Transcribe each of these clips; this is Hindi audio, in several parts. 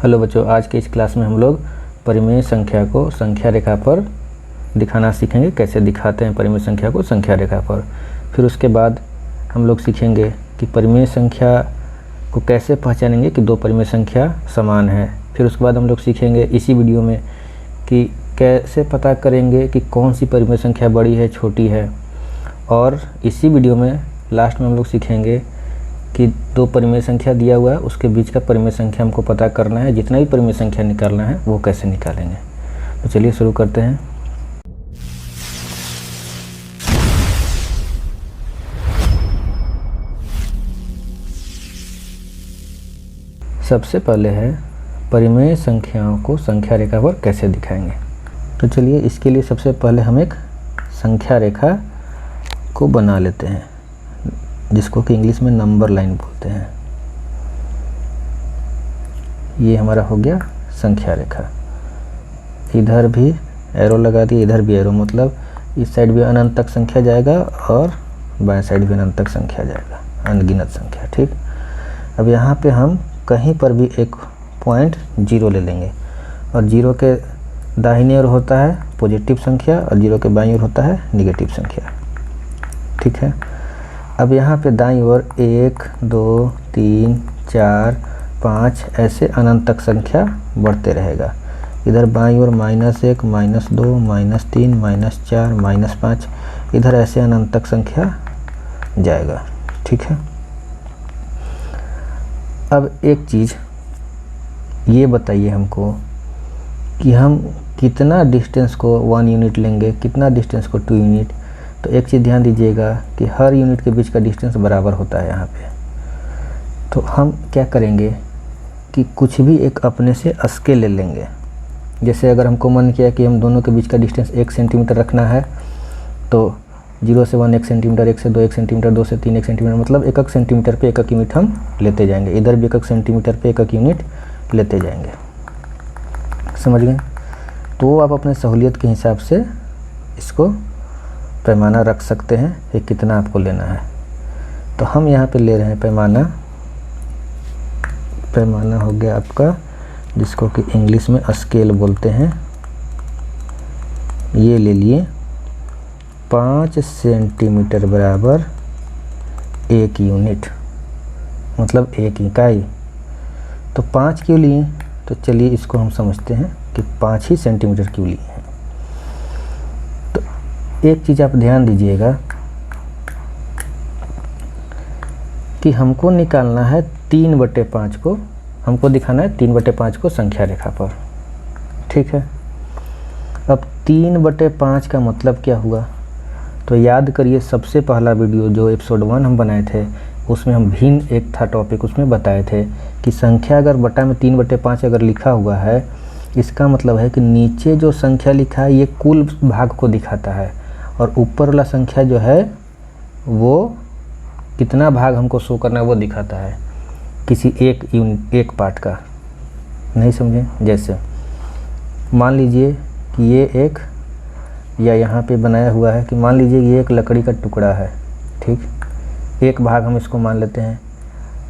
हेलो बच्चों, आज के इस क्लास में हम लोग परिमेय संख्या को संख्या रेखा पर दिखाना सीखेंगे। कैसे दिखाते हैं परिमेय संख्या को संख्या रेखा पर। फिर उसके बाद हम लोग सीखेंगे कि परिमेय संख्या को कैसे पहचानेंगे कि दो परिमेय संख्या समान है। फिर उसके बाद हम लोग सीखेंगे इसी वीडियो में कि कैसे पता करेंगे कि कौन सी परिमेय संख्या बड़ी है छोटी है। और इसी वीडियो में लास्ट में हम लोग सीखेंगे कि दो परिमेय संख्या दिया हुआ है, उसके बीच का परिमेय संख्या हमको पता करना है। जितना भी परिमेय संख्या निकालना है वो कैसे निकालेंगे। तो चलिए शुरू करते हैं। सबसे पहले है परिमेय संख्याओं को संख्या रेखा पर कैसे दिखाएंगे। तो चलिए इसके लिए सबसे पहले हम एक संख्या रेखा को बना लेते हैं, जिसको कि इंग्लिश में नंबर लाइन बोलते हैं। ये हमारा हो गया संख्या रेखा। इधर भी एरो लगा दिए, इधर भी एरो, मतलब इस साइड भी अनंत तक संख्या जाएगा और बाएं साइड भी अनंत तक संख्या जाएगा, अनगिनत संख्या। ठीक, अब यहाँ पे हम कहीं पर भी एक पॉइंट 0 ले लेंगे और 0 के दाहिने ओर होता है पॉजिटिव संख्या और 0 के बाईं ओर होता है निगेटिव संख्या। ठीक है, अब यहाँ पे दाईं ओर 1 2 3 4 5 ऐसे अनंत तक संख्या बढ़ते रहेगा। इधर बाईं ओर -1 -2 -3 -4 -5, इधर ऐसे अनंत तक संख्या जाएगा। ठीक है, अब एक चीज़ ये बताइए हमको कि हम कितना डिस्टेंस को 1 यूनिट लेंगे, कितना डिस्टेंस को 2 यूनिट। तो एक चीज़ ध्यान दीजिएगा कि हर यूनिट के बीच का डिस्टेंस बराबर होता है यहाँ पे। तो हम क्या करेंगे कि कुछ भी एक अपने से स्केल ले लेंगे। जैसे अगर हमको मन किया कि हम दोनों के बीच का डिस्टेंस 1 सेंटीमीटर रखना है, तो 0 से 1 1 सेंटीमीटर, 1 से 2 1 सेंटीमीटर, 2 से 3 1 सेंटीमीटर, मतलब 1 सेंटीमीटर पे 1 यूनिट हम लेते जाएंगे। इधर भी 1 सेंटीमीटर पे 1 यूनिट लेते जाएंगे। समझ गए? तो आप अपने सहूलियत के हिसाब से इसको पैमाना रख सकते हैं कि कितना आपको लेना है। तो हम यहाँ पे ले रहे हैं पैमाना हो गया आपका, जिसको कि इंग्लिश में स्केल बोलते हैं। ये ले लिए 5 सेंटीमीटर बराबर 1 यूनिट, मतलब 1 इकाई। तो 5 क्यों लिए? तो चलिए इसको हम समझते हैं कि 5 ही सेंटीमीटर क्यों लिए हैं। तो एक चीज़ आप ध्यान दीजिएगा कि हमको निकालना है 3/5 को, हमको दिखाना है 3/5 को संख्या रेखा पर। ठीक है, अब 3/5 का मतलब क्या हुआ? तो याद करिए सबसे पहला वीडियो जो एपिसोड 1 हम बनाए थे, उसमें हम भिन्न एक था टॉपिक, उसमें बताए थे कि संख्या अगर बटा में 3/5 अगर लिखा हुआ है, इसका मतलब है कि नीचे जो संख्या लिखा है ये कुल भाग को दिखाता है, और ऊपर वाला संख्या जो है वो कितना भाग हमको शो करना है वो दिखाता है, किसी एक पार्ट का। नहीं समझे? जैसे मान लीजिए कि ये एक, या यहाँ पे बनाया हुआ है कि मान लीजिए ये एक लकड़ी का टुकड़ा है। ठीक, एक भाग हम इसको मान लेते हैं।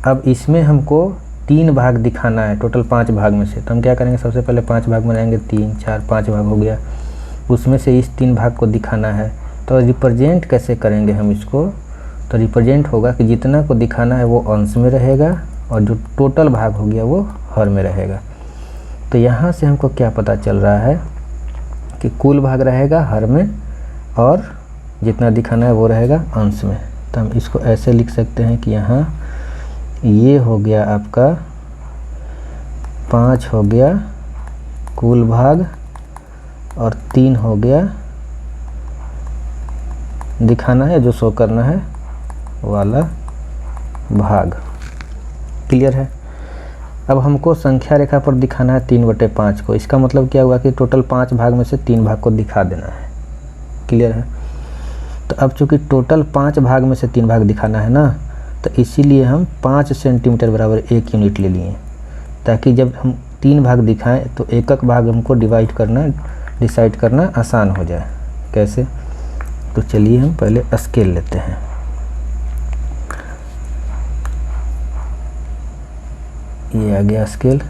अब इसमें हमको 3 भाग दिखाना है टोटल 5 भाग में से। तो हम क्या करेंगे, सबसे पहले 5 भाग बनाएंगे, 3 4 5 भाग हो गया। उसमें से इस 3 भाग को दिखाना है। तो रिप्रेजेंट कैसे करेंगे हम इसको? तो रिप्रेजेंट होगा कि जितना को दिखाना है वो अंश में रहेगा और जो टोटल भाग हो गया वो हर में रहेगा। तो यहाँ से हमको क्या पता चल रहा है कि कुल भाग रहेगा हर में और जितना दिखाना है वो रहेगा अंश में। तो हम इसको ऐसे लिख सकते हैं कि यहाँ ये हो गया आपका 5 हो गया कुल भाग और 3 हो गया दिखाना है जो शो करना है वाला भाग। क्लियर है? अब हमको संख्या रेखा पर दिखाना है 3/5 को। इसका मतलब क्या हुआ कि टोटल 5 भाग में से 3 भाग को दिखा देना है। क्लियर है? तो अब चूँकि टोटल 5 भाग में से 3 भाग दिखाना है ना, तो इसीलिए हम 5 सेंटीमीटर बराबर 1 यूनिट ले लिए, ताकि जब हम 3 भाग दिखाएं तो एक भाग हमको डिसाइड करना आसान हो जाए। कैसे? तो चलिए हम पहले स्केल लेते हैं। ये आ गया स्केल।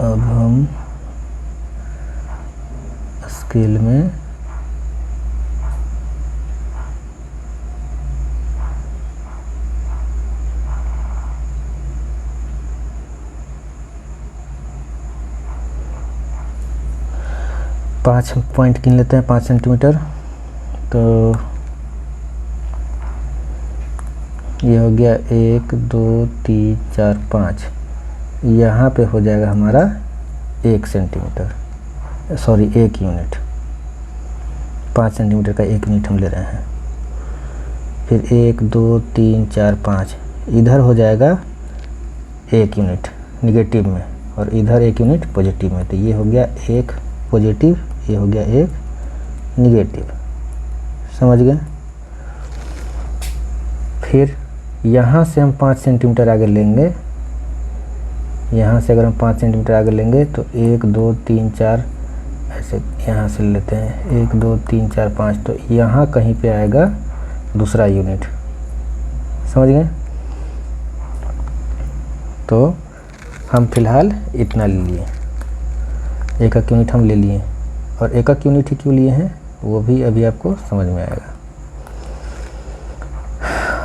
अब हम स्केल में पाँच पॉइंट गिन लेते हैं, 5 सेंटीमीटर। तो ये हो गया 1 2 3 4 5। यहाँ पे हो जाएगा हमारा 1 सेंटीमीटर, सॉरी 1 यूनिट। 5 सेंटीमीटर का 1 यूनिट हम ले रहे हैं। फिर 1 2 3 4 5 इधर हो जाएगा 1 यूनिट निगेटिव में, और इधर 1 यूनिट पॉजिटिव में। तो ये हो गया 1 पॉजिटिव, ये हो गया 1 निगेटिव। समझ गए? फिर यहाँ से हम 5 सेंटीमीटर आगे लेंगे। यहाँ से अगर हम 5 सेंटीमीटर आगे लेंगे तो 1 2 3 4 ऐसे यहाँ से लेते हैं, 1 2 3 4 5। तो यहाँ कहीं पे आएगा दूसरा यूनिट। समझ गए? तो हम फिलहाल इतना ले लिए, 1 यूनिट हम ले लिए। और 1 यूनिट ही क्यों लिए हैं वो भी अभी आपको समझ में आएगा।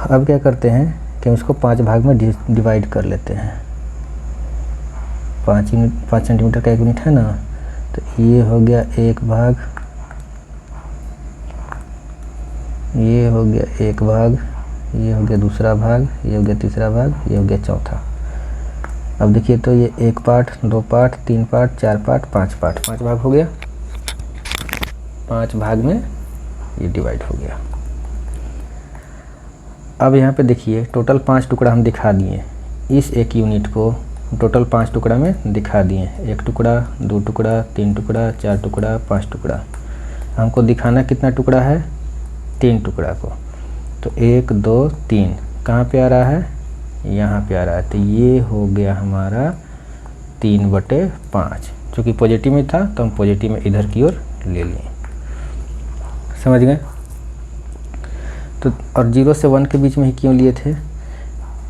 अब क्या करते हैं कि हम इसको 5 भाग में डिवाइड कर लेते हैं। 5 सेंटीमीटर का 1 यूनिट है ना, तो ये हो गया 1 भाग, ये हो गया 1 भाग, ये हो गया दूसरा भाग, ये हो गया तीसरा भाग, ये हो गया चौथा। अब देखिए तो ये 1 part, 2 part, 3 part, 4 part, 5 part, 5 भाग हो गया। 5 भाग में ये डिवाइड हो गया। अब यहाँ पे देखिए टोटल 5 टुकड़ा हम दिखा दिए। इस 1 यूनिट को टोटल 5 टुकड़ा में दिखा दिए। 1 टुकड़ा, 2 टुकड़ा, 3 टुकड़ा, 4 टुकड़ा, 5 टुकड़ा। हमको दिखाना कितना टुकड़ा है? 3 टुकड़ा को। तो 1 2 3 कहाँ पे आ रहा है? यहाँ पे आ रहा है। तो ये हो गया हमारा 3/5। चूँकि पॉजिटिव में था तो हम पॉजिटिव में इधर की ओर ले लिए। समझ गए? तो और 0 से 1 के बीच में ही क्यों लिए थे?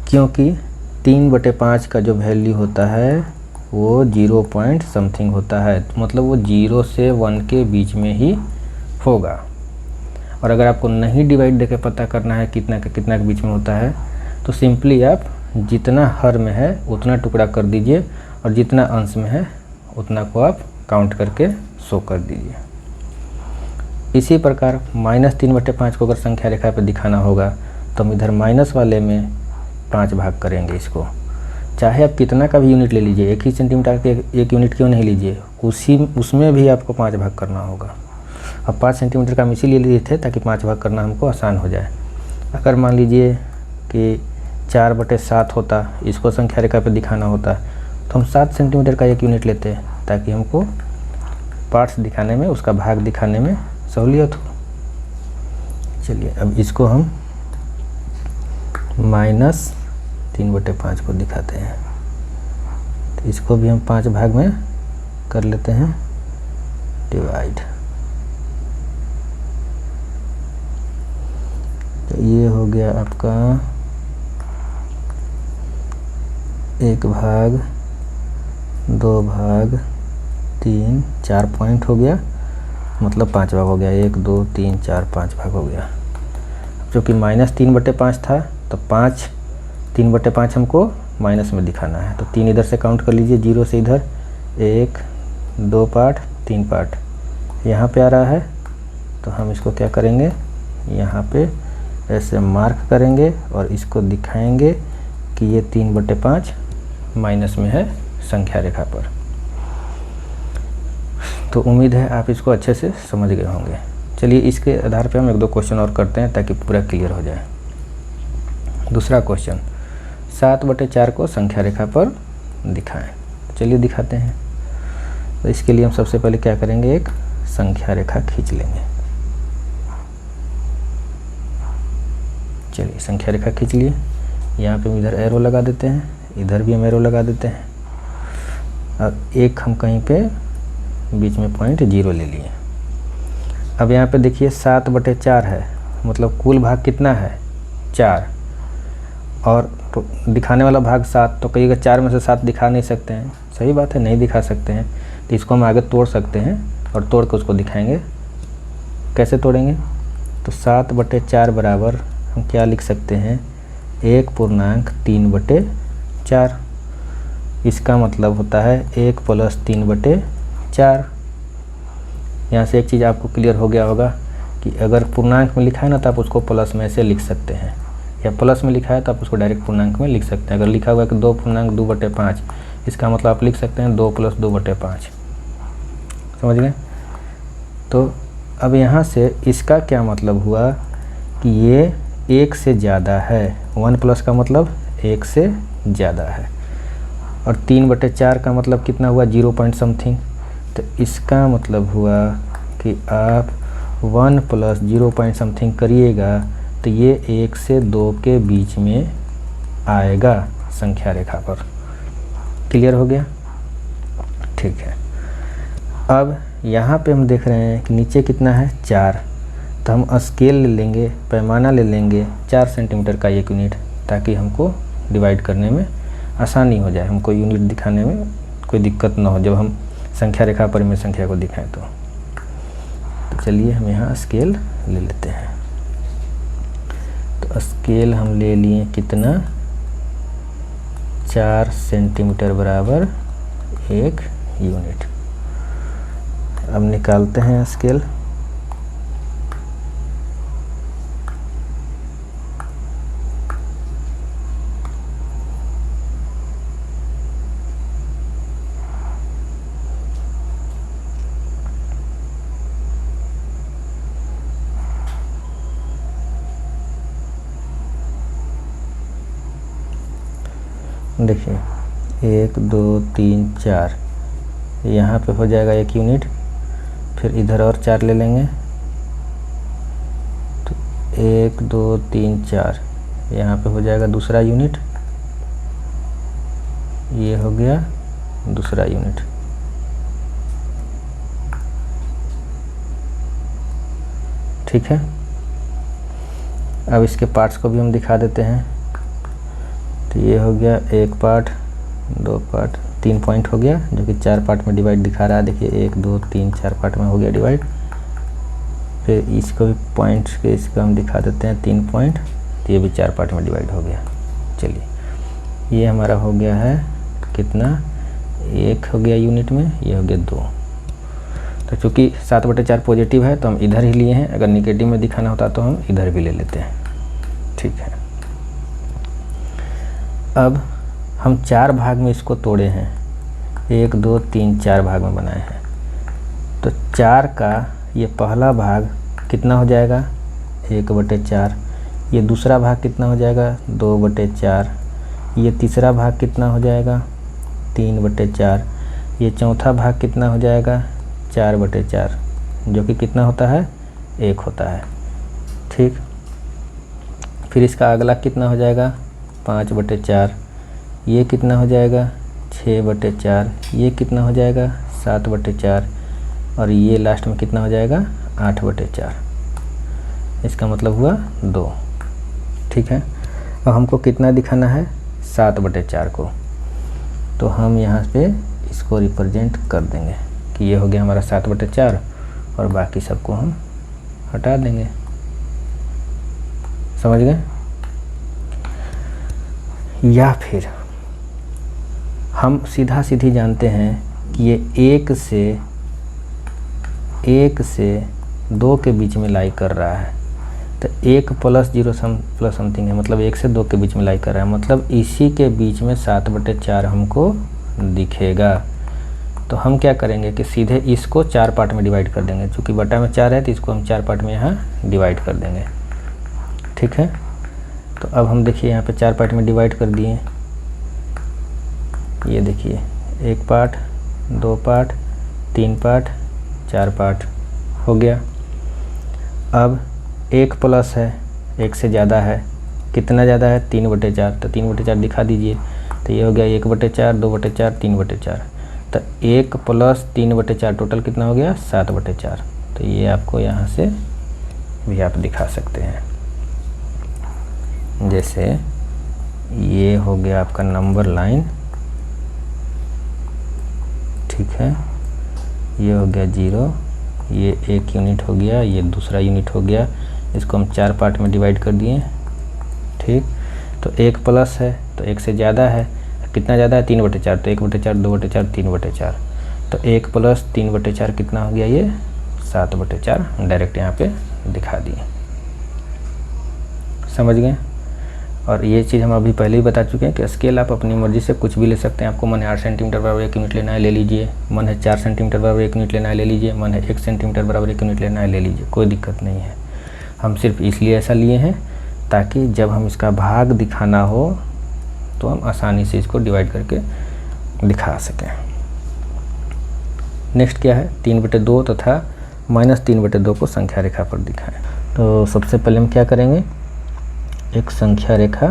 क्योंकि 3/5 का जो वैल्यू होता है वो 0 पॉइंट समथिंग होता है, मतलब वो 0 से 1 के बीच में ही होगा। और अगर आपको नहीं डिवाइड देके पता करना है कितना के बीच में होता है, तो सिंपली आप जितना हर में है उतना टुकड़ा कर दीजिए, और जितना अंश में है उतना को आप काउंट करके शो कर दीजिए। इसी प्रकार -3/5 को अगर संख्या रेखा पर दिखाना होगा तो हम इधर माइनस वाले में 5 भाग करेंगे इसको। चाहे आप कितना का भी यूनिट ले लीजिए, 1 ही सेंटीमीटर के 1 यूनिट क्यों नहीं लीजिए, उसमें भी आपको 5 भाग करना होगा। अब 5 सेंटीमीटर का हम इसीलिए लिए थे ताकि 5 भाग करना हमको आसान हो जाए। अगर मान लीजिए कि 4/7 होता, इसको संख्या रेखा पर दिखाना होता, तो हम 7 सेंटीमीटर का 1 यूनिट लेते ताकि हमको पार्ट्स दिखाने में, उसका भाग दिखाने में सहूलियत हो। चलिए अब इसको हम -3/5 को दिखाते हैं। तो इसको भी हम 5 भाग में कर लेते हैं डिवाइड। तो ये हो गया आपका 1 भाग, 2 भाग, 3 4 पॉइंट हो गया, मतलब 5 भाग हो गया। 1 2 3 4 5 भाग हो गया। जो कि -3/5 था तो 3/5 हमको माइनस में दिखाना है। तो 3 इधर से काउंट कर लीजिए, 0 से इधर 1 2 पार्ट 3 पार्ट यहाँ पे आ रहा है। तो हम इसको क्या करेंगे, यहाँ पे ऐसे मार्क करेंगे और इसको दिखाएंगे कि ये 3/5 माइनस में है संख्या रेखा पर। तो उम्मीद है आप इसको अच्छे से समझ गए होंगे। चलिए इसके आधार पे हम 1-2 क्वेश्चन और करते हैं ताकि पूरा क्लियर हो जाए। दूसरा क्वेश्चन, 7/4 को संख्या रेखा पर दिखाएं। चलिए दिखाते हैं। तो इसके लिए हम सबसे पहले क्या करेंगे, एक संख्या रेखा खींच लेंगे। चलिए संख्या रेखा खींच लिए। यहाँ पे हम इधर एरो लगा देते हैं, इधर भी हम एरो लगा देते हैं। अब एक हम कहीं पे बीच में पॉइंट 0 ले लिए। अब यहाँ पे देखिए 7/4 है, मतलब कुल भाग कितना है 4, और तो दिखाने वाला भाग 7। तो कहिएगा 4 में से 7 दिखा नहीं सकते हैं, सही बात है, नहीं दिखा सकते हैं तो इसको हम आगे तोड़ सकते हैं और तोड़ के उसको दिखाएंगे। कैसे तोड़ेंगे? तो 7/4 बराबर हम क्या लिख सकते हैं, 1.3/4। इसका मतलब होता है 1 + 3/4। यहाँ से एक चीज़ आपको क्लियर हो गया होगा कि अगर पूर्णांक में लिखा है ना तो आप उसको प्लस में से लिख सकते हैं, या प्लस में लिखा है तो आप उसको डायरेक्ट पूर्णांक में लिख सकते हैं। अगर लिखा हुआ है कि 2.2/5, इसका मतलब आप लिख सकते हैं 2 + 2/5। समझ गए? तो अब यहाँ से इसका क्या मतलब हुआ कि ये 1 से ज़्यादा है। 1+ का मतलब 1 से ज़्यादा है, और 3/4 का मतलब कितना हुआ, 0 पॉइंट समथिंग। तो इसका मतलब हुआ कि आप 1 + 0 पॉइंट समथिंग करिएगा तो ये 1 से 2 के बीच में आएगा संख्या रेखा पर। क्लियर हो गया? ठीक है। अब यहाँ पे हम देख रहे हैं कि नीचे कितना है, 4। तो हम स्केल ले लेंगे, पैमाना ले लेंगे 4 सेंटीमीटर का 1 यूनिट, ताकि हमको डिवाइड करने में आसानी हो जाए, हमको यूनिट दिखाने में कोई दिक्कत ना हो जब हम संख्या रेखा पर में संख्या को दिखाएं। तो चलिए हम यहाँ स्केल ले लेते हैं। तो स्केल हम ले लिए कितना, 4 सेंटीमीटर बराबर 1 यूनिट। अब निकालते हैं स्केल। देखिए 1 2 3 4 यहाँ पे हो जाएगा 1 यूनिट, फिर इधर और 4 ले लेंगे तो 1 2 3 4 यहाँ पे हो जाएगा दूसरा यूनिट, ये हो गया दूसरा यूनिट। ठीक है। अब इसके पार्ट्स को भी हम दिखा देते हैं। तो ये हो गया 1 पार्ट, 2 पार्ट, 3 पॉइंट हो गया, जो कि 4 पार्ट में डिवाइड दिखा रहा है। देखिए 1 2 3 4 पार्ट में हो गया डिवाइड। फिर इसको भी पॉइंट्स के इसको हम दिखा देते हैं 3 पॉइंट, तो ये भी 4 पार्ट में डिवाइड हो गया। चलिए ये हमारा हो गया है कितना, 1 हो गया यूनिट में, ये हो गया 2। तो चूँकि 7/4 पॉजिटिव है तो हम इधर ही लिए हैं, अगर निगेटिव में दिखाना होता तो हम इधर भी ले लेते हैं। ठीक है। अब हम 4 भाग में इसको तोड़े हैं, 1 2 3 4 भाग में बनाए हैं। तो 4 का ये पहला भाग कितना हो जाएगा, 1/4। ये दूसरा भाग कितना हो जाएगा, 2/4। ये तीसरा भाग कितना हो जाएगा, 3/4। ये चौथा भाग कितना हो जाएगा, 4/4, जो कि कितना होता है, 1 होता है। ठीक। फिर इसका अगला कितना हो जाएगा, 5/4। ये कितना हो जाएगा, 6/4। ये कितना हो जाएगा, 7/4। और ये लास्ट में कितना हो जाएगा, 8/4। इसका मतलब हुआ 2। ठीक है। अब हमको कितना दिखाना है, 7/4 को। तो हम यहाँ पे इसको रिप्रेजेंट कर देंगे कि ये हो गया हमारा 7/4, और बाकी सबको हम हटा देंगे। समझ गए? या फिर हम सीधा सीधी जानते हैं कि ये 1 से 2 के बीच में लाई कर रहा है। तो 1 + 0 प्लस समथिंग है, मतलब 1 से 2 के बीच में लाई कर रहा है, मतलब इसी के बीच में 7/4 हमको दिखेगा। तो हम क्या करेंगे कि सीधे इसको 4 पार्ट में डिवाइड कर देंगे। चूँकि बटा में 4 है तो इसको हम 4 पार्ट में यहाँ डिवाइड कर देंगे। ठीक है। तो अब हम देखिए यहाँ पे 4 पार्ट में डिवाइड कर दिए। ये देखिए 1 पार्ट, 2 पार्ट, 3 पार्ट, 4 पार्ट हो गया। अब 1 प्लस है, 1 से ज़्यादा है, कितना ज़्यादा है, 3/4। तो 3/4 दिखा दीजिए। तो ये हो गया 1/4, 2/4, 3/4। तो 1 + 3/4 टोटल कितना हो गया, 7/4। तो ये आपको यहाँ से भी आप दिखा सकते हैं। जैसे ये हो गया आपका नंबर लाइन, ठीक है, ये हो गया 0, ये 1 यूनिट हो गया, ये दूसरा यूनिट हो गया। इसको हम 4 पार्ट में डिवाइड कर दिए। ठीक, तो 1 प्लस है तो 1 से ज़्यादा है, कितना ज़्यादा है 3/4, तो 1/4 2/4 3/4, तो 1 प्लस 3/4 कितना हो गया, ये 7/4 डायरेक्ट यहाँ पे दिखा दिए। समझ गए। और ये चीज़ हम अभी पहले ही बता चुके हैं कि स्केल आप अपनी मर्ज़ी से कुछ भी ले सकते हैं। आपको मन है 8 सेंटीमीटर बराबर 1 यूनिट लेना है, ले लीजिए। मन है 4 सेंटीमीटर बराबर 1 यूनिट लेना है, ले लीजिए। मन है 1 सेंटीमीटर बराबर 1 यूनिट लेना है, ले लीजिए, कोई दिक्कत नहीं है। हम सिर्फ इसलिए ऐसा लिए हैं ताकि जब हम इसका भाग दिखाना हो तो हम आसानी से इसको डिवाइड करके दिखा सकें। नेक्स्ट क्या है, 3/2 तथा -3/2 को संख्या रेखा पर दिखाएं। तो सबसे पहले हम क्या करेंगे, एक संख्या रेखा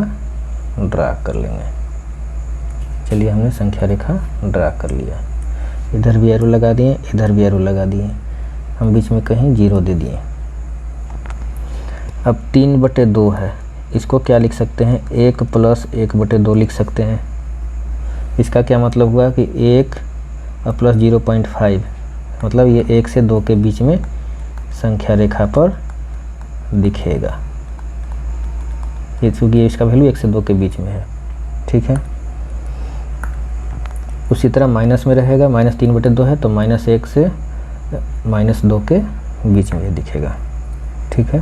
ड्रा कर लेंगे। चलिए, हमने संख्या रेखा ड्रा कर लिया। इधर भी एरो लगा दिए, इधर भी एरो लगा दिए, हम बीच में कहीं 0 दे दिए। अब 3/2 है, इसको क्या लिख सकते हैं, 1 + 1/2 लिख सकते हैं। इसका क्या मतलब हुआ कि 1 + 0.5, मतलब ये 1 से 2 के बीच में संख्या रेखा पर दिखेगा। ये चूँकि इसका वैल्यू 1 से 2 के बीच में है। ठीक है, उसी तरह माइनस में रहेगा, -3/2 है तो -1 से -2 के बीच में ये दिखेगा। ठीक है,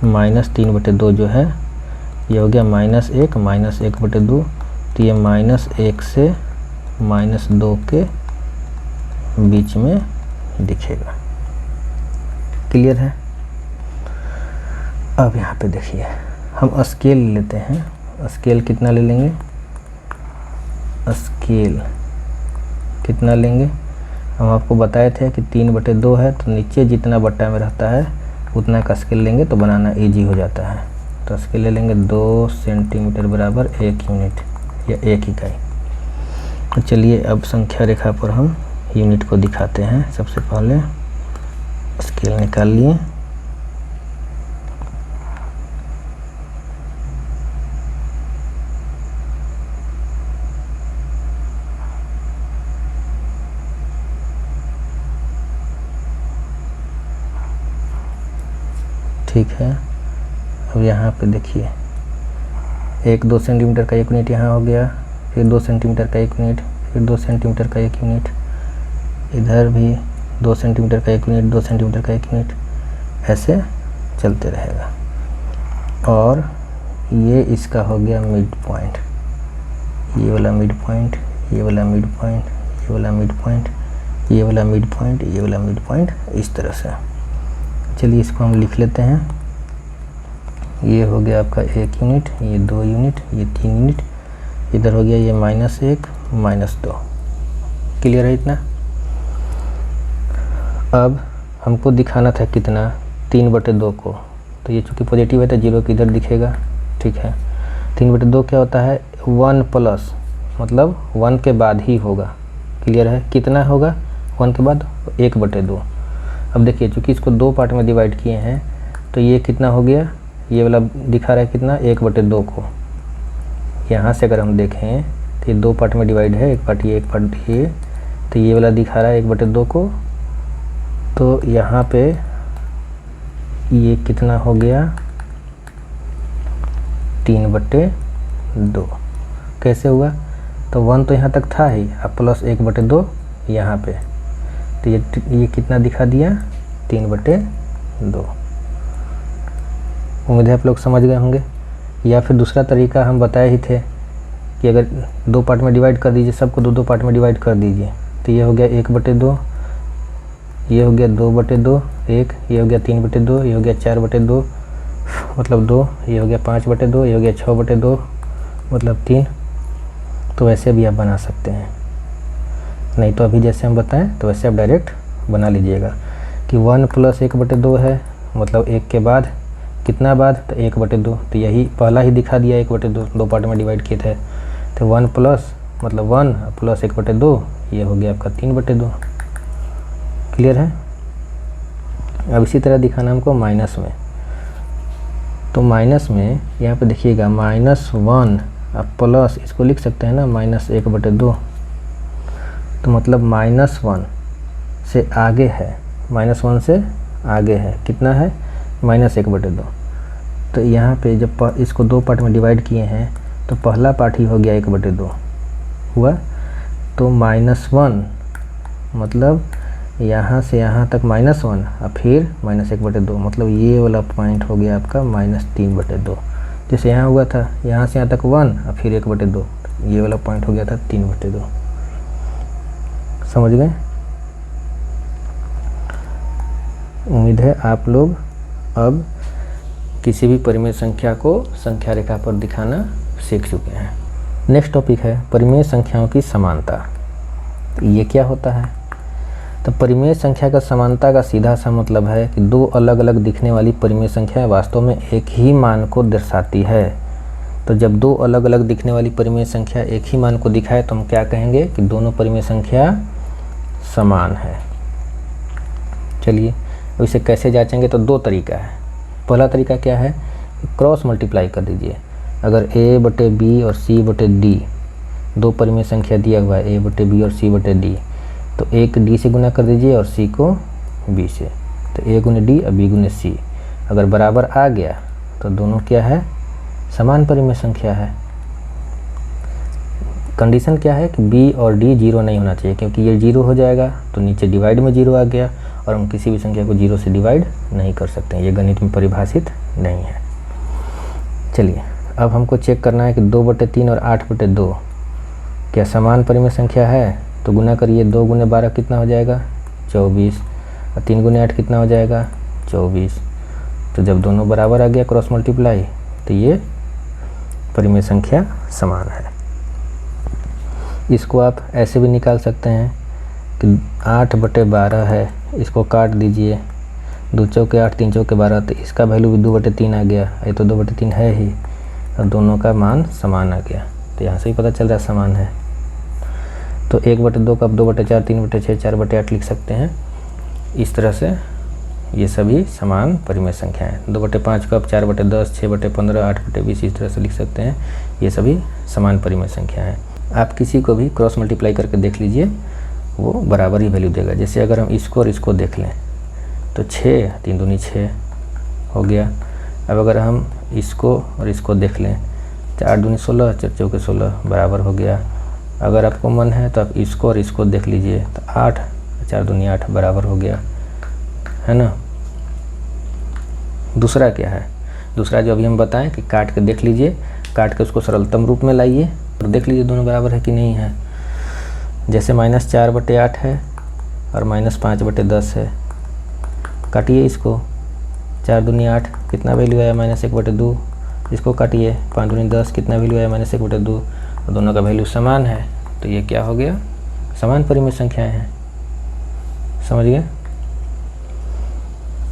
-3/2 जो है ये हो गया -1 -1/2, तो ये -1 से -2 के बीच में दिखेगा। क्लियर है। अब यहाँ पे देखिए, हम स्केल लेते हैं। स्केल कितना ले लेंगे, स्केल कितना लेंगे, हम आपको बताए थे कि 3/2 है तो नीचे जितना बट्टा में रहता है उतना का स्केल लेंगे तो बनाना इजी हो जाता है। तो स्केल ले लेंगे 2 सेंटीमीटर बराबर 1 यूनिट या 1 इकाई। तो चलिए अब संख्या रेखा पर हम यूनिट को दिखाते हैं। सबसे पहले स्केल निकाल लिए, ठीक है। अब यहाँ पे देखिए 1-2 सेंटीमीटर का 1 यूनिट यहाँ हो गया, फिर 2 सेंटीमीटर का 1 यूनिट, फिर 2 सेंटीमीटर का 1 यूनिट, इधर भी 2 सेंटीमीटर का 1 यूनिट, 2 सेंटीमीटर का 1 यूनिट, ऐसे चलते रहेगा। और ये इसका हो गया मिड पॉइंट, ये वाला मिड पॉइंट, ये वाला मिड पॉइंट, ये वाला मिड पॉइंट, ये वाला मिड पॉइंट, ये वाला मिड पॉइंट, इस तरह से। चलिए इसको हम लिख लेते हैं। ये हो गया आपका 1 यूनिट, ये 2 यूनिट, ये 3 यूनिट, इधर हो गया ये -1 -2। क्लियर है इतना। अब हमको दिखाना था कितना, 3/2 को, तो ये चूँकि पॉजिटिव है तो 0 किधर दिखेगा। ठीक है, 3/2 क्या होता है, 1 प्लस, मतलब 1 के बाद ही होगा। क्लियर है, कितना होगा 1 के बाद, 1/2। अब देखिए चूँकि इसको 2 पार्ट में डिवाइड किए हैं तो ये कितना हो गया, ये वाला दिखा रहा है कितना, 1/2 को। यहाँ से अगर हम देखें तो ये 2 पार्ट में डिवाइड है, एक पार्ट ये एक पार्ट ये, तो ये वाला दिखा रहा है 1/2 को। तो यहाँ पे ये कितना हो गया, 3/2। कैसे हुआ, तो 1 तो यहाँ तक था ही, अब प्लस 1/2 यहाँ पे, तो ये कितना दिखा दिया, 3/2। उम्मीद है आप लोग समझ गए होंगे। या फिर दूसरा तरीका हम बताए ही थे कि अगर 2 पार्ट में डिवाइड कर दीजिए, सबको 2-2 पार्ट में डिवाइड कर दीजिए, तो ये हो गया 1/2, ये हो गया 2/2, 1, ये हो गया 3/2, ये हो गया 4/2 मतलब 2, ये हो गया 5/2, ये हो गया 6/2 मतलब 3। तो वैसे भी आप बना सकते हैं, नहीं तो अभी जैसे हम बताएं तो वैसे आप डायरेक्ट बना लीजिएगा कि 1 + 1/2 है, मतलब 1 के बाद कितना बाद, तो 1/2। तो यही पहला ही दिखा दिया 1/2, 2 पार्ट में डिवाइड किए थे। तो 1 प्लस मतलब 1 + 1/2, ये हो गया आपका 3/2। क्लियर है। अब इसी तरह दिखाना हमको माइनस में। तो माइनस में यहाँ पे देखिएगा -1 अब प्लस, इसको लिख सकते हैं ना -1/2। तो मतलब -1 से आगे है, -1 से आगे है, कितना है -1/2। तो यहाँ पे जब इसको 2 पार्ट में डिवाइड किए हैं तो पहला पार्ट ही हो गया 1/2 हुआ। तो -1 मतलब यहाँ से यहाँ तक -1 और फिर -1/2, मतलब ये वाला पॉइंट हो गया आपका -3/2। जैसे यहाँ हुआ था, यहाँ से यहाँ तक 1 और फिर 1/2, ये वाला पॉइंट हो गया था 3/2। समझ गए? उम्मीद है आप लोग अब किसी भी परिमेय संख्या को संख्या रेखा पर दिखाना सीख चुके हैं। नेक्स्ट टॉपिक है परिमेय संख्याओं की समानता। तो ये क्या होता है? तो परिमेय संख्या का समानता का सीधा सा मतलब है कि दो अलग अलग दिखने वाली परिमेय संख्याएं वास्तव में एक ही मान को दर्शाती है। तो जब दो अलग अलग दिखने वाली परिमेय संख्या एक ही मान को दिखाए तो हम क्या कहेंगे कि दोनों परिमेय संख्या समान है। चलिए अब इसे कैसे जांचेंगे? तो दो तरीका है। पहला तरीका क्या है? क्रॉस मल्टीप्लाई कर दीजिए। अगर a/b और c/d दो परिमेय संख्या दिया हुआ है a/b और c/d, तो a को d से गुना कर दीजिए और c को b से। तो a गुने d और b गुने c अगर बराबर आ गया तो दोनों क्या है? समान परिमेय संख्या है। कंडीशन क्या है कि b और d 0 नहीं होना चाहिए, क्योंकि ये 0 हो जाएगा तो नीचे डिवाइड में 0 आ गया और हम किसी भी संख्या को 0 से डिवाइड नहीं कर सकते हैं, ये गणित में परिभाषित नहीं है। चलिए अब हमको चेक करना है कि 2/3 और 8/2 क्या समान परिमेय संख्या है। तो गुना करिए, 2 गुने 12 कितना हो जाएगा? 24 और 3 गुने 8 कितना हो जाएगा? 24। तो जब दोनों बराबर आ गया क्रॉस मल्टीप्लाई तो ये परिमेय संख्या समान है। इसको आप ऐसे भी निकाल सकते हैं कि 8/12 है, इसको काट दीजिए, 2 चौके 8 3 चौके 12, तो इसका वैल्यू भी 2/3 आ गया। ये तो 2/3 है ही और दोनों का मान समान आ गया। तो यहाँ से ही पता चल रहा है समान है। तो 1/2 का आप 2/4 3/6 4/8 लिख सकते हैं। इस तरह से ये सभी समान परिमेय संख्या हैं। 2/5 को आप 4/10 6/15 8/20 इस तरह से लिख सकते हैं। ये सभी समान परिमेय संख्या हैं। आप किसी को भी क्रॉस मल्टीप्लाई करके देख लीजिए, वो बराबर ही वैल्यू देगा। जैसे अगर हम इसको और इसको देख लें तो 6 3 दूनी 6 हो गया। अब अगर हम इसको और इसको देख लें 4 दूनी 16 4 चौके 16 बराबर हो गया। अगर आपको मन है तो आप इसको और इसको देख लीजिए तो 8 4 दूनी 8 बराबर हो गया, है ना। दूसरा क्या है? दूसरा जो अभी हम बताएं कि काट के देख लीजिए, काट के उसको सरलतम रूप में लाइए और देख लीजिए दोनों बराबर है कि नहीं है। जैसे -4/8 है और -5/10 है, काटिए इसको। 4 दूनी 8 कितना वैल्यू आया? -1/2। इसको काटिए, 5 दूनी 10 कितना वैल्यू आया? -1/2। और दोनों का वैल्यू समान है तो ये क्या हो गया? समान परिमेय संख्याएं हैं। समझ गए?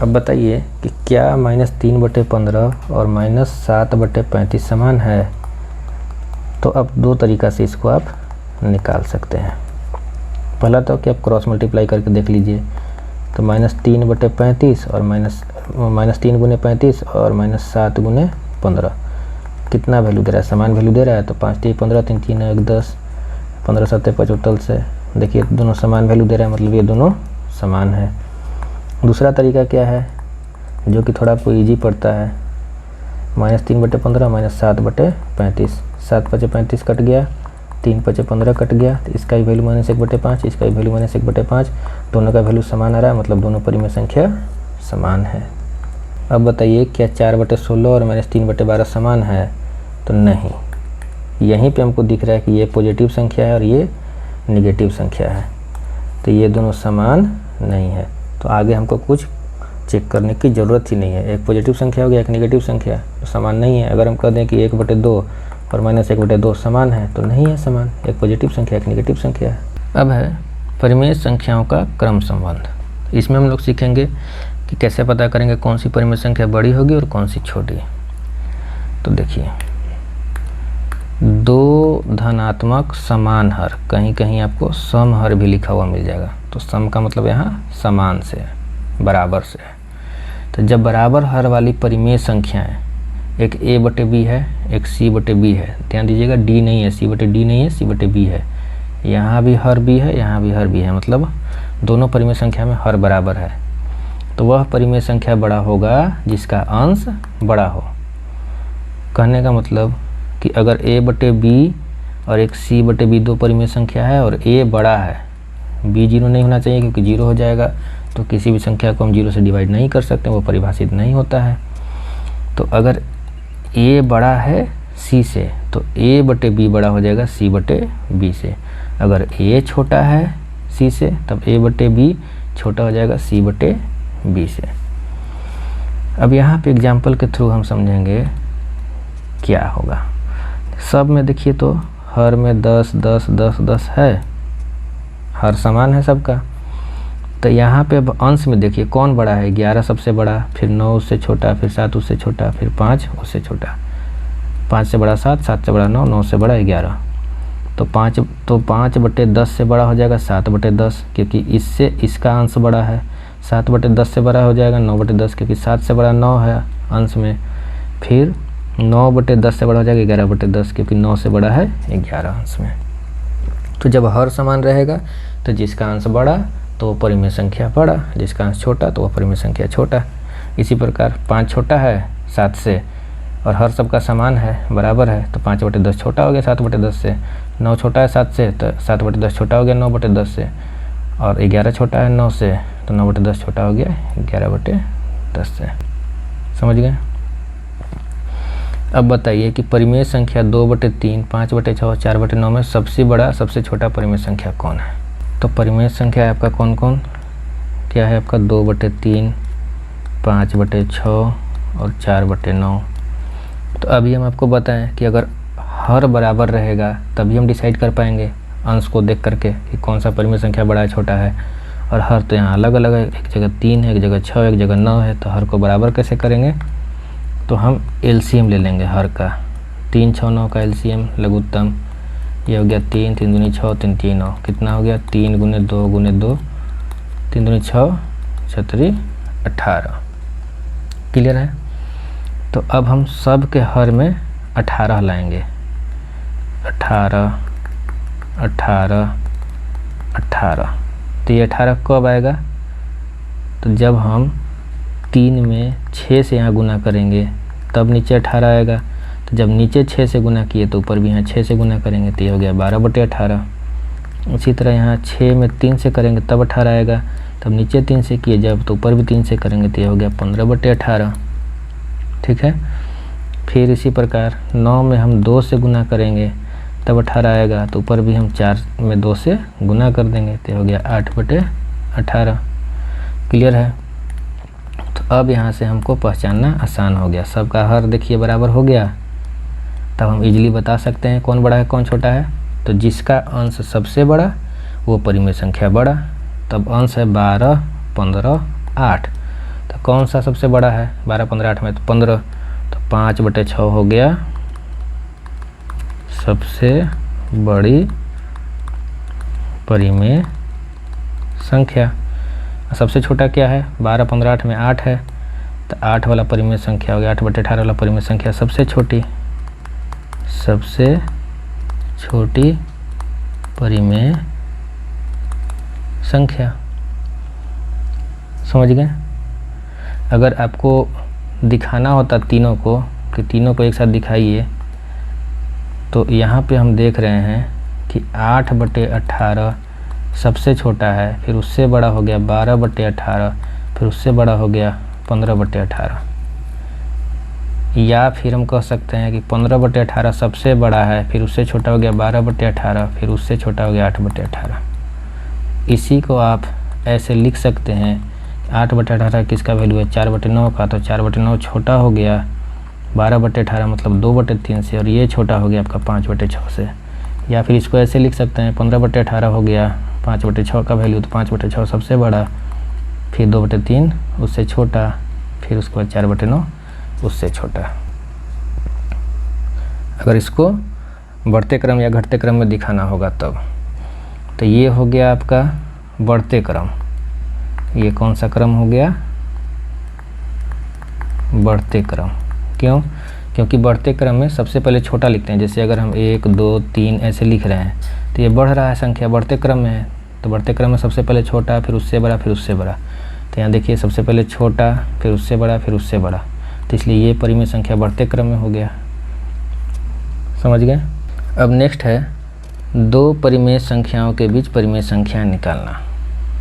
अब बताइए कि क्या -3/15 और -7/35 समान है? तो अब दो तरीका से इसको आप निकाल सकते हैं। पहला तो कि आप क्रॉस मल्टीप्लाई करके देख लीजिए। तो -3/35 और -3 गुने 35 और -7 गुने 15 कितना वैल्यू दे रहा है? समान वैल्यू दे रहा है। तो 5 3 15 3 3 1 10 15 7 75 से देखिए दोनों समान वैल्यू दे रहा है, मतलब ये दोनों समान है। दूसरा तरीका क्या है जो कि थोड़ा आपको ईजी पड़ता है? -3/15 -7/35, 7/35 कट गया, 3/15 कट गया, तो इसका ही वैल्यू -1/5, इसका ही वैल्यू -1/5, दोनों का वैल्यू समान आ रहा है, मतलब दोनों परिमेय संख्या समान है। अब बताइए क्या 4/16 और -3/12 समान है? तो नहीं, यहीं पे हमको दिख रहा है कि ये पॉजिटिव संख्या है और ये निगेटिव संख्या है, तो ये दोनों समान नहीं है। तो आगे हमको कुछ चेक करने की ज़रूरत ही नहीं है। एक पॉजिटिव संख्या हो गया, एक नेगेटिव संख्या, तो समान नहीं है। अगर हम कह दें कि 1/2 और -1/2 समान है तो नहीं है समान, एक पॉजिटिव संख्या एक नेगेटिव संख्या है। अब है परिमेय संख्याओं का क्रम संबंध। इसमें हम लोग सीखेंगे कि कैसे पता करेंगे कौन सी परिमेय संख्या बड़ी होगी और कौन सी छोटी। तो देखिए, दो धनात्मक समान हर, कहीं कहीं आपको सम हर भी लिखा हुआ मिल जाएगा। तो सम का मतलब यहाँ समान से है, बराबर से है। तो जब बराबर हर वाली परिमेय संख्याएं, एक a/b है एक c/b है, ध्यान दीजिएगा d नहीं है c/d नहीं है, c/b है, यहाँ भी हर b है, यहाँ भी हर b है, मतलब दोनों परिमेय संख्या में हर बराबर है। तो वह परिमेय संख्या बड़ा होगा जिसका अंश बड़ा हो। कहने का मतलब कि अगर a बटे b और एक c बटे b दो परिमेय संख्या है और a बड़ा है, b जीरो नहीं होना चाहिए क्योंकि जीरो हो जाएगा तो किसी भी संख्या को हम जीरो से डिवाइड नहीं कर सकते, वो परिभाषित नहीं होता है। तो अगर a बड़ा है c से तो a बटे b बड़ा हो जाएगा c बटे b से। अगर a छोटा है c से तब a बटे b छोटा हो जाएगा c बटे b से। अब यहाँ पे एग्जाम्पल के थ्रू हम समझेंगे क्या होगा। सब में देखिए तो हर में 10 10 10 10 है, हर समान है सबका। तो यहाँ पे अब अंश में देखिए कौन बड़ा है, 11 सबसे बड़ा, फिर 9 उससे छोटा, फिर 7 उससे छोटा, फिर 5 उससे छोटा, 5 से बड़ा 7, 7 से बड़ा 9, 9 से बड़ा 11। तो 5 बटे 10 से बड़ा हो जाएगा 7 बटे 10 क्योंकि इससे इसका अंश बड़ा है। 7 बटे 10 से बड़ा हो जाएगा 9 बटे 10 क्योंकि 7 से बड़ा 9 है अंश में। फिर 9 बटे 10 से बड़ा हो जाएगा 11 बटे 10 क्योंकि 9 से बड़ा है 11 अंश में। तो जब हर समान रहेगा तो जिसका अंश बड़ा तो वो परिमेय संख्या बड़ा, जिसका अंश छोटा तो वह परिमेय संख्या छोटा। इसी प्रकार 5 छोटा है 7 से और हर सबका समान है, बराबर है, तो 5 बटे 10 छोटा हो गया 7 बटे 10 से। 9 छोटा है 7 से तो 7 बटे 10 छोटा हो गया 9 बटे 10 से। और 11 छोटा है 9 से तो 9 बटे 10 छोटा हो गया 11 बटे 10 से। समझ गए? अब बताइए कि परिमेय संख्या 2 बटे 3, 5 बटे 6, 4 बटे 9 में सबसे बड़ा सबसे छोटा परिमेय संख्या कौन है? तो परिमेय संख्या है आपका कौन कौन क्या है आपका? 2 बटे 3, 5 बटे 6 और 4 बटे 9। तो अभी हम आपको बताएं कि अगर हर बराबर रहेगा तभी हम डिसाइड कर पाएंगे अंश को देख करके कि कौन सा परिमेय संख्या बड़ा है छोटा है। और हर तो यहाँ अलग अलग है, एक जगह 3 है, एक जगह 6 है, एक जगह 9 है। तो हर को बराबर कैसे करेंगे? तो हम एलसीएम ले लेंगे हर का। 3 6 9 का एलसीएम लघुत्तम ये हो गया 3 3 दूनी 6 3 3 9, कितना हो गया? 3 गुने 2 गुने 2, 3 दूनी 6 छतरी 18। क्लियर है? तो अब हम सब के हर में 18 लाएंगे। 18 18 18। तो ये 18 कब आएगा? तो जब हम 3 में 6 से यहाँ गुना करेंगे तब नीचे 18 आएगा। तो जब नीचे 6 से गुना किए तो ऊपर भी यहाँ 6 से गुना करेंगे तो ये हो गया 12 बटे 18। इसी तरह यहाँ 6 में 3 से करेंगे तब 18 आएगा। तब नीचे 3 से किए जब तो ऊपर भी 3 से करेंगे तो ये हो गया 15 बटे 18। ठीक है? फिर इसी प्रकार 9 में हम 2 से गुना करेंगे तब 18 आएगा। तो ऊपर भी हम 4 में 2 से गुना कर देंगे तो हो गया 8 बटे 18। क्लियर है? तो अब यहाँ से हमको पहचानना आसान हो गया। सबका हर देखिए बराबर हो गया। तब हम इजीली बता सकते हैं कौन बड़ा है कौन छोटा है। तो जिसका अंश सबसे बड़ा वो परिमेय संख्या बड़ा। तब अंश है 12 15 8। तो कौन सा सबसे बड़ा है? 12 15 8 में तो 15। तो 5 बटे 6 हो गया सबसे बड़ी परिमेय संख्या। सबसे छोटा क्या है? 12 15 8 में 8 है तो 8 वाला परिमेय संख्या हो गया। 8 बटे 18 वाला परिमेय संख्या सबसे छोटी परिमेय संख्या। समझ गए? अगर आपको दिखाना होता तीनों को कि तीनों को एक साथ दिखाइए तो यहाँ पे हम देख रहे हैं कि 8 बटे 18 सबसे छोटा है, फिर उससे बड़ा हो गया 12 बटे 18, फिर उससे बड़ा हो गया 15 बटे 18। या फिर हम कह सकते हैं कि 15 बटे 18 सबसे बड़ा है, फिर उससे छोटा हो गया 12 बटे 18, फिर उससे छोटा हो गया 8 बटे 18। इसी को आप ऐसे लिख सकते हैं 8 बटे 18 किसका वैल्यू है? 4 बटे 9 का। तो 4 बटे 9 छोटा हो गया 12 बटे 18 मतलब 2 बटे 3 से, और ये छोटा हो गया आपका 5 बटे 6 से। या फिर इसको ऐसे लिख सकते हैं 15 बटे 18 हो गया 5 बटे 6 का वैल्यू, तो 5 बटे 6 सबसे बड़ा, फिर 2 बटे 3 उससे छोटा, फिर उसके बाद 4 बटे 9 उससे छोटा। अगर इसको बढ़ते क्रम या घटते क्रम में दिखाना होगा तब। तो ये हो गया आपका बढ़ते क्रम। ये कौन सा क्रम हो गया? बढ़ते क्रम। क्यों? क्योंकि बढ़ते क्रम में सबसे पहले छोटा लिखते हैं। जैसे अगर हम 1 2 3 ऐसे लिख रहे हैं तो ये बढ़ रहा है, संख्या बढ़ते क्रम में है, तो बढ़ते क्रम में सबसे पहले छोटा, फिर उससे बड़ा, फिर उससे बड़ा। तो यहाँ देखिए सबसे पहले छोटा, फिर उससे बड़ा, फिर उससे बड़ा, तो इसलिए ये परिमेय संख्या बढ़ते क्रम में हो गया। समझ गए। अब नेक्स्ट है दो परिमेय संख्याओं के बीच परिमेय संख्या निकालना।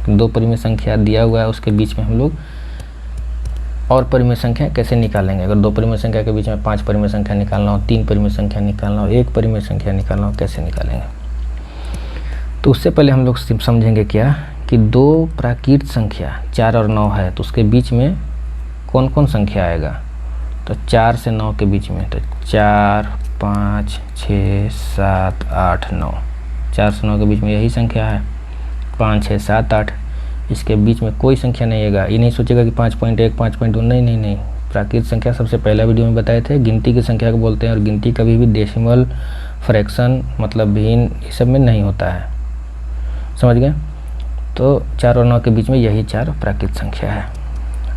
दो परिमेय संख्या दिया हुआ है, उसके बीच में हम लोग और परिमेय संख्या कैसे निकालेंगे। अगर दो परिमेय संख्या के बीच में 5 परिमेय संख्या निकालना हो, 3 परिमेय संख्या निकालना हो, 1 परिमेय संख्या निकालना हो, कैसे निकालेंगे। तो उससे पहले हम लोग समझेंगे क्या कि दो प्राकृत संख्या 4 और 9 है, तो उसके बीच में कौन कौन संख्या आएगा। तो 4 से 9 के बीच में तो 4 5 6 7 8 9, 4 से 9 के बीच में यही संख्या है, 5 6 7 8। इसके बीच में कोई संख्या नहीं आएगा। ये नहीं सोचेगा कि 5.1 5.2, नहीं। प्राकृत संख्या सबसे पहला वीडियो में बताए थे, गिनती की संख्या को बोलते हैं, और गिनती कभी भी डेसिमल, फ्रैक्शन मतलब भिन्न, ये सब में नहीं होता है। समझ गए। तो 4 और 9 के बीच में यही 4 प्राकृत संख्या है।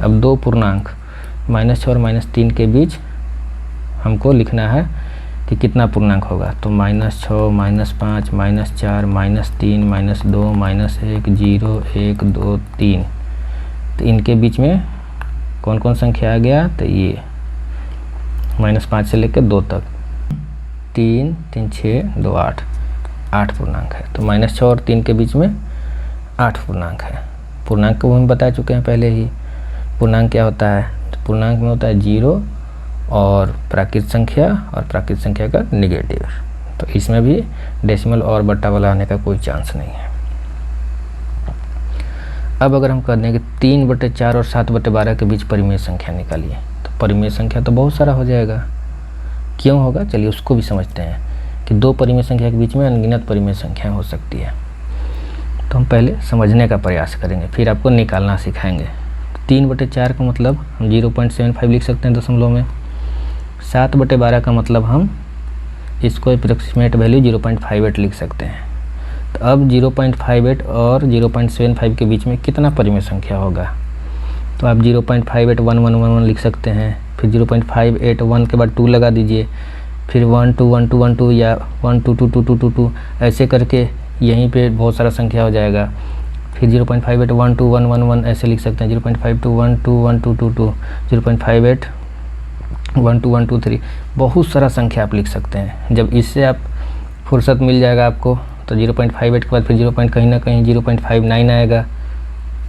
अब दो पूर्णांक -6 और -3 के बीच हमको लिखना है कि कितना पूर्णांक होगा। तो -6 -5 -4 -3 -2 -1 0 1 2 3। तो इनके बीच में कौन कौन संख्या आ गया। तो ये -5 से लेकर 2 तक, 3 3 6 2 8, 8 पूर्णांक है। तो -6 और 3 के बीच में 8 पूर्णांक है। पूर्णांक को हम बता चुके हैं पहले ही। पूर्णांक क्या होता है। तो पूर्णांक में होता है 0 और प्राकृत संख्या और प्राकृत संख्या का निगेटिव। तो इसमें भी डेसिमल और बट्टा वाला आने का कोई चांस नहीं है। अब अगर हम कर दें कि 3/4 और 7/12 के बीच परिमेय संख्या निकालिए, तो परिमेय संख्या तो बहुत सारा हो जाएगा। क्यों होगा, चलिए उसको भी समझते हैं कि दो परिमेय संख्या के बीच में अनगिनत परिमेय संख्या हो सकती है। तो हम पहले समझने का प्रयास करेंगे, फिर आपको निकालना सिखाएंगे। 3/4 का मतलब हम 0.75 लिख सकते हैं दशमलव में। 7/12 का मतलब हम इसको अप्रॉक्सीमेट वैल्यू 0.58 लिख सकते हैं। तो अब 0.58 और 0.75 के बीच में कितना परिमेय संख्या होगा। तो आप 0.58 1 1 1 1 लिख सकते हैं, फिर 0.58 1 के बाद 2 लगा दीजिए, फिर 1 2 1 2 1 2 या 1 2 2 2 2 2 2 ऐसे करके यहीं पे बहुत सारा संख्या हो जाएगा। फिर 0.58 1 2 1 1 1 ऐसे लिख सकते हैं, 0.52 1 2 1 2 2 2, 0.58 1 2 1 2 3, बहुत सारा संख्या आप लिख सकते हैं। जब इससे आप फुर्सत मिल जाएगा आपको, तो 0.58 के बाद फिर 0. कहीं ना कहीं 0.59 आएगा।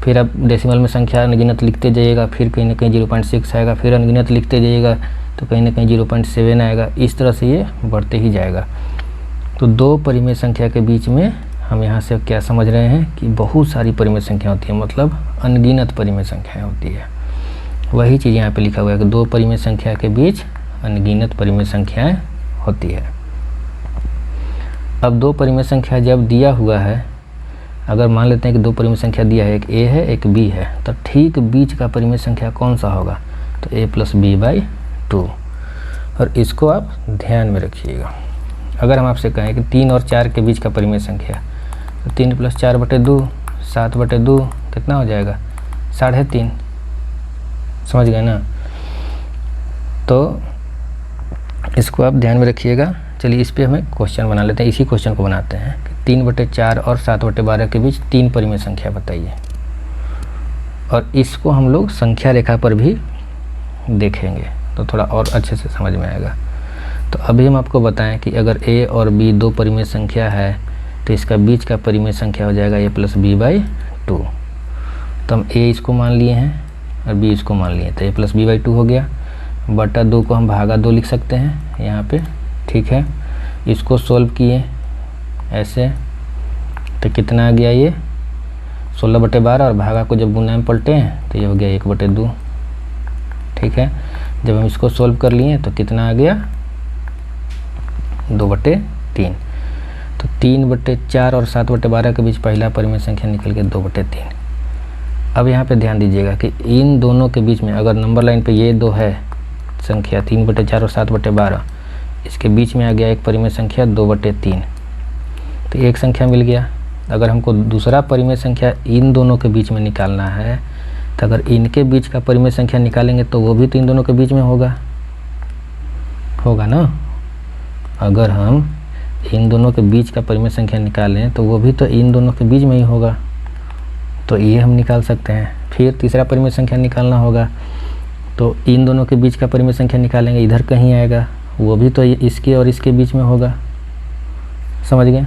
फिर आप डेसिमल में संख्या अनगिनत लिखते जाइएगा, फिर कहीं ना कहीं 0.6 आएगा, फिर अनगिनत लिखते जाइएगा तो कहीं ना कहीं 0.7 आएगा। इस तरह से ये बढ़ते ही जाएगा। तो दो परिमेय संख्या के बीच में हम यहाँ से क्या समझ रहे हैं कि बहुत सारी परिमेय संख्या होती है, मतलब अनगिनत परिमेय संख्याएँ होती है। वही चीज़ यहाँ पे लिखा हुआ है कि दो परिमेय संख्या के बीच अनगिनत परिमेय संख्याएँ होती है। अब दो परिमेय संख्या जब दिया हुआ है, अगर मान लेते हैं कि दो परिमेय संख्या दिया है, एक a है एक b है, तो ठीक बीच का परिमेय संख्या कौन सा होगा। तो a + b/2। और इसको आप ध्यान में रखिएगा। अगर हम आपसे कहें कि 3 और 4 के बीच का परिमेय संख्या, तो 3 + 4/2 7/2 कितना हो जाएगा 3.5। समझ गए ना। तो इसको आप ध्यान में रखिएगा। चलिए इस पे हमें क्वेश्चन बना लेते हैं। इसी क्वेश्चन को बनाते हैं कि 3/4 और 7/12 के बीच 3 परिमेय संख्या बताइए। और इसको हम लोग संख्या रेखा पर भी देखेंगे तो थोड़ा और अच्छे से समझ में आएगा। तो अभी हम आपको बताएं कि अगर a और b दो परिमेय संख्या है, तो इसका बीच का परिमेय संख्या हो जाएगा a + b/2। तो हम a इसको मान लिए हैं और b इसको मान लिए, तो a + b/2 हो गया। बटा 2 को हम भागा 2 लिख सकते हैं यहाँ पे, ठीक है। इसको सोल्व किए ऐसे, तो कितना आ गया ये 16/12, और भागा को जब गुना में पलटे हैं तो ये हो गया 1/2, ठीक है। जब हम इसको सोल्व कर लिए तो कितना आ गया 2/3। तो 3/4 और 7/12 के बीच पहला परिमेय संख्या निकल के 2/3। अब यहाँ पे ध्यान दीजिएगा कि इन दोनों के बीच में अगर नंबर लाइन पे ये दो है संख्या 3/4 और 7/12, इसके बीच में आ गया एक परिमेय संख्या 2/3, तो एक संख्या मिल गया। अगर हमको दूसरा परिमेय संख्या इन दोनों के बीच में निकालना है, तो अगर इनके बीच का परिमेय संख्या निकालेंगे तो वो भी तो इन दोनों के बीच में होगा। होगा ना। अगर हम इन दोनों के बीच का परिमेय संख्या निकालें तो वो भी तो इन दोनों के बीच में ही होगा, तो ये हम निकाल सकते हैं। फिर तीसरा परिमेय संख्या निकालना होगा, तो इन दोनों के बीच का परिमेय संख्या निकालेंगे, इधर कहीं आएगा, वो भी तो इसके और इसके बीच में होगा, समझ गए।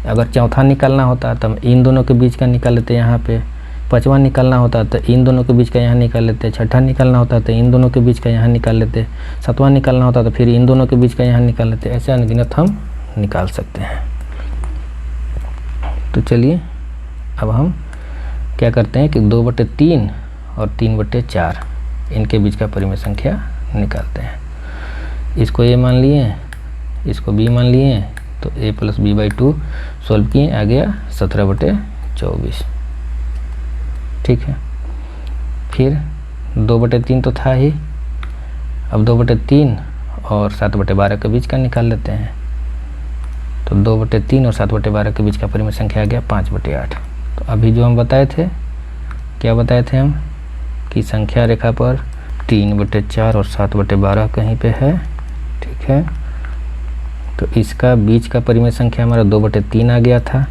अगर चौथा निकालना होता तो हम इन दोनों के बीच का निकाल लेते यहाँ पे, पाँचवा निकालना होता तो इन दोनों के बीच का यहाँ निकाल लेते, छठा निकालना होता तो इन दोनों के बीच का यहाँ निकाल लेते, सातवां निकालना होता तो फिर इन दोनों के बीच का यहाँ निकाल लेते। ऐसे अनगिनत हम निकाल सकते हैं। तो चलिए अब हम क्या करते हैं कि 2/3 और 3/4 इनके बीच का परिमेय संख्या निकालते हैं। इसको a मान लिए, इसको b मान लिए, तो a + b/2 सॉल्व किए, आ गया 17/24। ठीक है। फिर 2/3 तो था ही, अब 2/3 और 7/12 के बीच का निकाल लेते हैं। तो 2/3 और 7/12 के बीच का परिमेय संख्या आ गया 5/8। तो अभी जो हम बताए थे, क्या बताए थे हम कि संख्या रेखा पर 3/4 और 7/12 कहीं पे है। ठीक है, तो इसका बीच का परिमेय संख्या हमारा 2/3 आ गया था,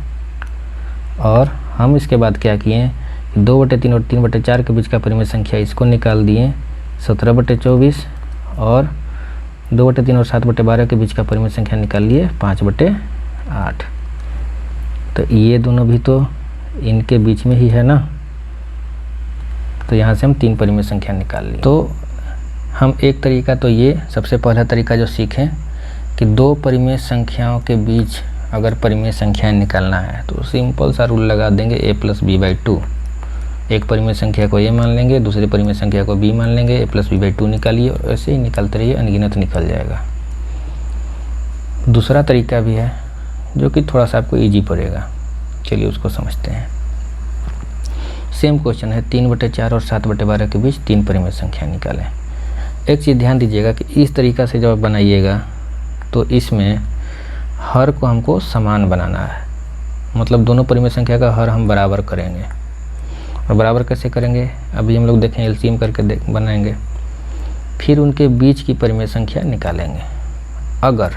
और हम इसके बाद क्या किए, 2/3 और 3/4 के बीच का परिमेय संख्या इसको निकाल दिए 17/24, और 2/3 और 7/12 के बीच का परिमेय संख्या निकाल लिए 5/8। तो ये दोनों भी तो इनके बीच में ही है ना, तो यहाँ से हम 3 परिमेय संख्या निकाल लिए। तो हम एक तरीका तो ये सबसे पहला तरीका जो सीखें कि 2 परिमेय संख्याओं के बीच अगर परिमेय संख्याएं निकालना है तो सिंपल सा रूल लगा देंगे a + b/2। एक परिमेय संख्या को a मान लेंगे, दूसरे परिमेय संख्या को b मान लेंगे, a + b/2 निकालिए, और ऐसे ही निकालते रहिए, अनगिनत निकल जाएगा। दूसरा तरीका भी है जो कि थोड़ा सा आपको ईजी पड़ेगा, चलिए उसको समझते हैं। सेम क्वेश्चन है, 3/4 और 7/12 के बीच 3 परिमेय संख्या निकालें। एक चीज़ ध्यान दीजिएगा कि इस तरीका से जब आप बनाइएगा तो इसमें हर को हमको समान बनाना है, मतलब दोनों परिमेय संख्या का हर हम बराबर करेंगे। और बराबर कैसे करेंगे, अभी हम लोग देखें, एलसीएम करके बनाएंगे, फिर उनके बीच की परिमेय संख्या निकालेंगे। अगर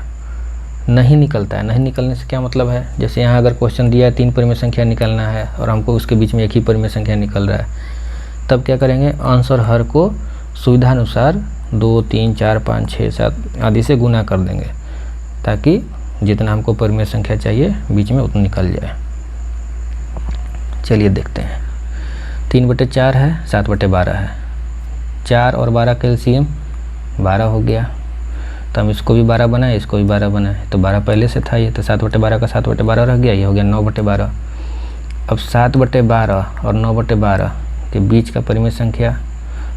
नहीं निकलता है, नहीं निकलने से क्या मतलब है, जैसे यहाँ अगर क्वेश्चन दिया है 3 परिमेय संख्या निकालना है और हमको उसके बीच में एक ही परिमेय संख्या निकल रहा है, तब क्या करेंगे, अंश और हर को सुविधानुसार 2, 3, 4, 5, 6, 7 आदि से गुना कर देंगे, ताकि जितना हमको परिमेय संख्या चाहिए बीच में उतना निकल जाए। चलिए देखते हैं, 3/4 है, 7/12 है, 4 और 12 का एलसीएम 12 हो गया, तो हम इसको भी 12 बनाए, इसको भी 12 बनाए, तो 12 पहले से था ये, तो 7/12 का 7/12 रह गया, ये हो गया 9/12। अब 7/12 और 9/12 के बीच का परिमेय संख्या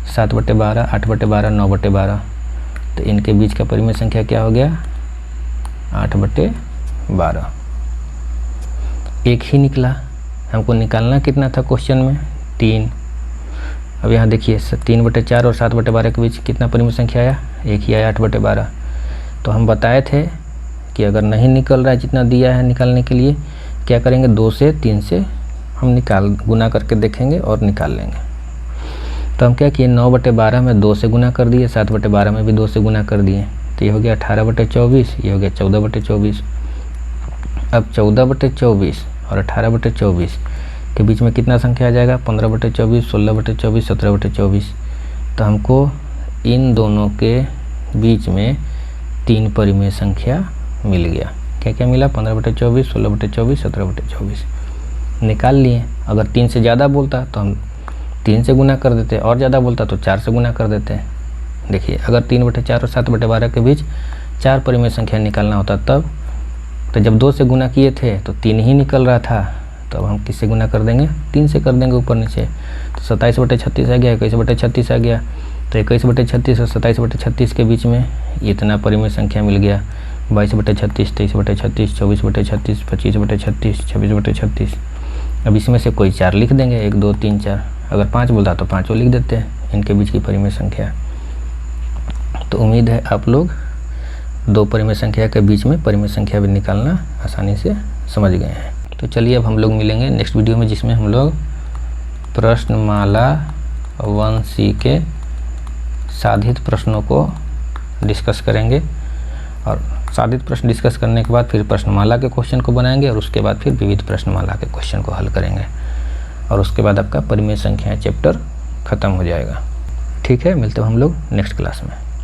7/12, 8/12, 9/12, तो इनके बीच का परिमेय संख्या क्या हो गया, 8/12। एक ही निकला, हमको निकालना कितना था क्वेश्चन में, 3। अब यहाँ देखिए 3/4 और 7/12 के बीच कितना परिमेय संख्या आया, एक ही आया, 8/12। तो हम बताए थे कि अगर नहीं निकल रहा है जितना दिया है निकालने के लिए, क्या करेंगे, 2 से 3 से हम गुना करके देखेंगे और निकाल लेंगे। तो हम क्या किए, 9/12 में 2 से गुना कर दिए, 7/12 में भी 2 से गुना कर दिए, तो ये हो गया 18/24, ये हो गया 14/24। अब 14/24 और 18/24 के बीच में कितना संख्या आ जाएगा, 15/24, 16/24, 17/24। तो हमको इन दोनों के बीच में 3 परिमेय संख्या मिल गया। क्या क्या मिला, 15/24, 16/24, 17/24 निकाल लिए। अगर 3 से ज़्यादा बोलता तो हम 3 से गुना कर देते, और ज़्यादा बोलता तो 4 से गुना कर देते। देखिए अगर 3/4 और 7/12 के बीच 4 परिमेय संख्या निकालना होता तब, तो जब 2 से गुना किए थे तो 3 ही निकल रहा था, तो अब हम किससे गुना कर देंगे, 3 से कर देंगे ऊपर नीचे। तो 27/36 आ गया, 21/36 आ गया, तो 21/36 और 27/36 के बीच में इतना परिमेय संख्या मिल गया, 22/36, 23/36, 24/36, 25/36, 26/36। अब इसमें से कोई 4 लिख देंगे, 1, 2, 3, 4। अगर 5 बोलता तो 5 लिख देते हैं इनके बीच की परिमेय संख्या। तो उम्मीद है आप लोग 2 परिमेय संख्या के बीच में परिमेय संख्या भी निकालना आसानी से समझ गए हैं। तो चलिए अब हम लोग मिलेंगे नेक्स्ट वीडियो में, जिसमें हम लोग प्रश्नमाला 1C के साधित प्रश्नों को डिस्कस करेंगे, और साधित प्रश्न डिस्कस करने के बाद फिर प्रश्नमाला के क्वेश्चन को बनाएंगे, और उसके बाद फिर विविध प्रश्नमाला के क्वेश्चन को हल करेंगे, और उसके बाद आपका परिमेय संख्या चैप्टर ख़त्म हो जाएगा। ठीक है, मिलते हैं हम लोग नेक्स्ट क्लास में।